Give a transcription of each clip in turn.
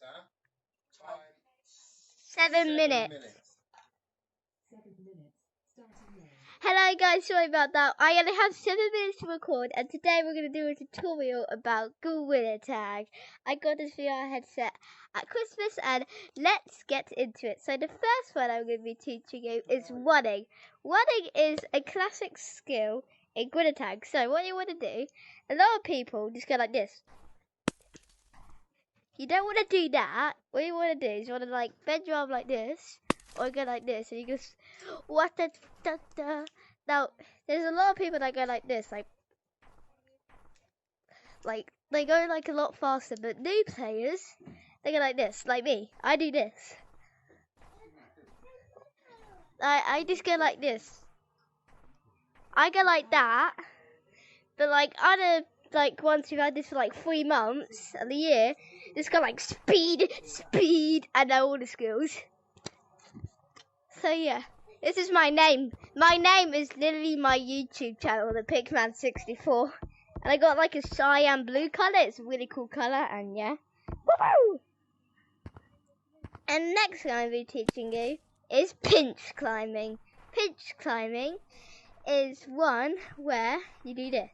Alexa, time 7 minutes. Hello guys, sorry about that. I only have 7 minutes to record, and today we're going to do a tutorial about Gorilla Tag. I got this VR headset at Christmas, and let's get into it. So the first one I'm going to be teaching you is running. Running is a classic skill in Gorilla Tag. So what you want to do, a lot of people just go like this. You don't want to do that. What you want to do is you want to like bend your arm like this, or go like this, and you just what the da, da. Now there's a lot of people that go like this, like they go like a lot faster. But new players, they go like this, like me. I do this. I just go like this. I go like that, but like other like ones who've had this for like 3 months of the year, just go like speed, and know all the skills. So yeah, this is my name. My name is literally my YouTube channel, the Pigman64, and I got like a cyan blue color. It's a really cool color, and yeah. Woo! And next thing I'll be teaching you is pinch climbing. Pinch climbing is one where you do this.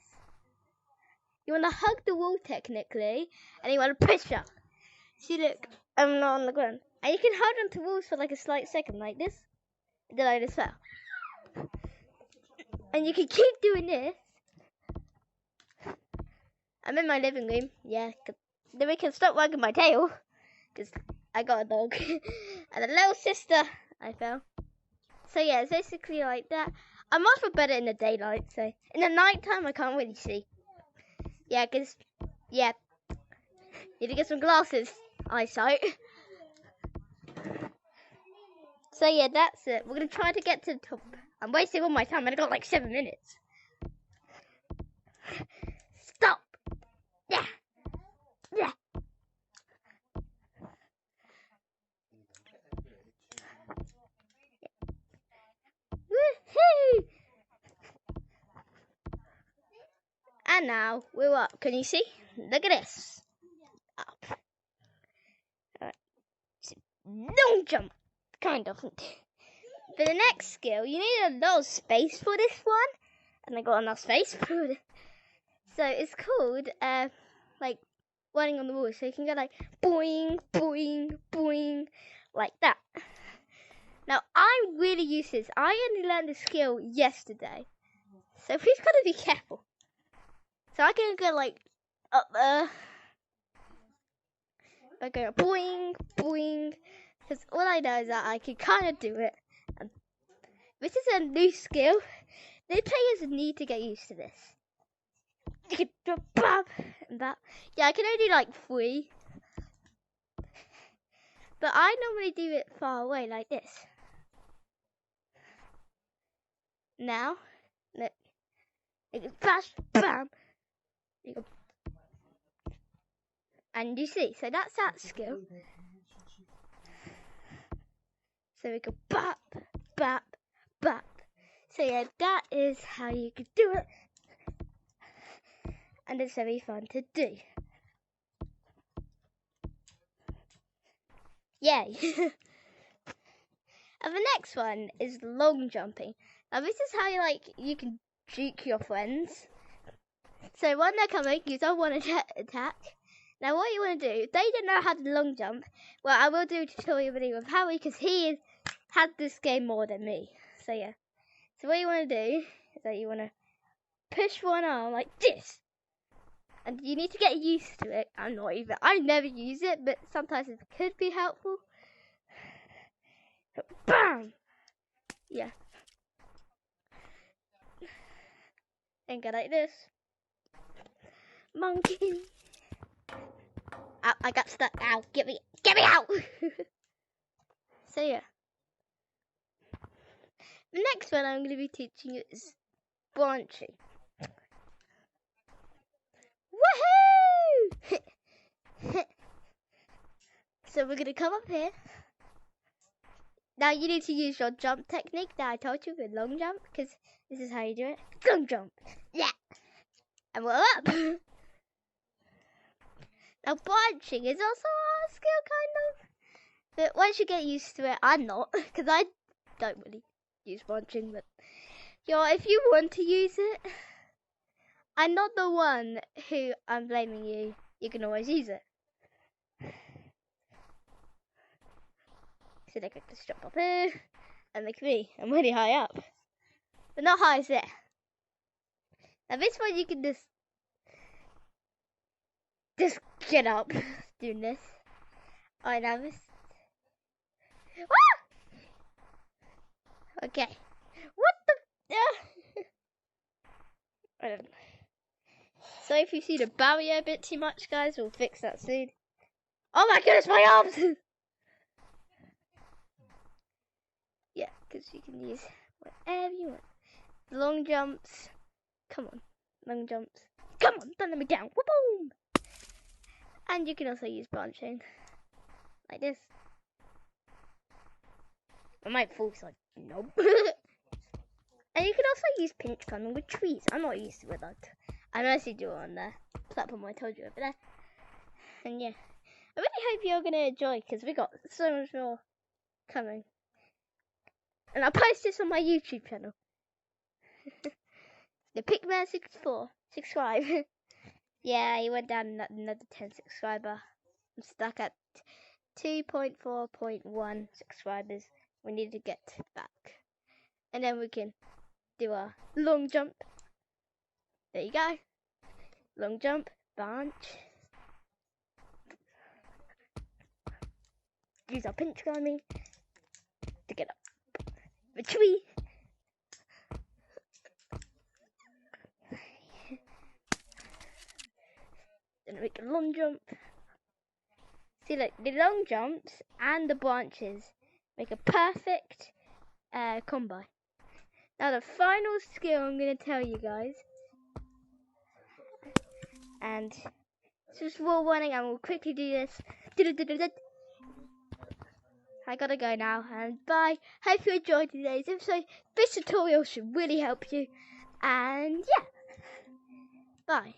You want to hug the wall technically, and you want to push up. See, look, I'm not on the ground. And you can hold onto walls for like a slight second, like this. Then I just fell. And you can keep doing this. I'm in my living room, yeah. Then we can stop wagging my tail, because I got a dog. And a little sister, I fell. So yeah, it's basically like that. I'm also better in the daylight, so in the night time I can't really see. Yeah, because, yeah, need to get some glasses, eyesight. So yeah, that's it. We're going to try to get to the top. I'm wasting all my time, and I got like 7 minutes. Stop! Yeah! Yeah! Woohoo! And now we're up. Can you see? Look at this. Up. Alright. Long jump. Kind of. For the next skill, you need a lot of space for this one. And I got enough space for it. So it's called, like, running on the wall. So you can go like, boing, boing, boing, like that. Now, I'm really used to this. I only learned the skill yesterday. So please gotta be careful. So I can go like up there. I go boing, boing. Because all I know is that I can kind of do it. And this is a new skill. New players need to get used to this. You can do bam and that. Yeah, I can only do like 3. But I normally do it far away like this. Now, look. You can flash, bam. You go. And you see, so that's that skill. So we go bap, bap, bap. So yeah, that is how you can do it. And it's very fun to do. Yay! And the next one is long jumping. Now this is how you can juke your friends. So when they're coming, you don't want to attack. Now what you want to do, if they don't know how to long jump, well I will do a tutorial video of Harry, because he had this game more than me. So yeah. So what you want to do is that you want to push one arm like this. And you need to get used to it. I never use it, but sometimes it could be helpful. Bam! Yeah. And go like this. Monkey. Ow, I got stuck. Ow, get me out! So yeah. The next one I'm going to be teaching you is branching. Woohoo! So we're going to come up here. Now you need to use your jump technique that I told you with long jump, because this is how you do it. Long jump. Yeah. And we're up. Now branching is also a skill, kind of. But once you get used to it, I'm not, because I don't really use branching. But if you want to use it, I'm not the one who I'm blaming you. You can always use it. So they could just jump up here, and look at me, I'm really high up, but not high as there. Now this one you can just get up doing this. Alright, now this. Ah! Okay. What the? I don't know. So if you see the barrier a bit too much, guys, we'll fix that soon. Oh my goodness, my arms! Yeah, because you can use whatever you want. Long jumps. Come on, long jumps. Come on, don't let me down. Boom! And you can also use branching, like this. I might fall, so nope. And you can also use pinch climbing with trees. I'm not used to it, though. I mostly do it on the platform I told you over there. And yeah, I really hope you're gonna enjoy, because we got so much more coming. And I'll post this on my YouTube channel. The Pigman64, subscribe. Yeah, he went down another 10 subscriber. I'm stuck at 2.4.1 subscribers. We need to get back. And then we can do a long jump. There you go. Long jump, branch. Use our pinch climbing to get up the tree. Then make a long jump. See, look, the long jumps and the branches make a perfect combo. Now the final skill I'm going to tell you guys, and this is rule warning, and we'll quickly do this. I gotta go now, and bye. Hope you enjoyed today's episode. This tutorial should really help you, and yeah, bye.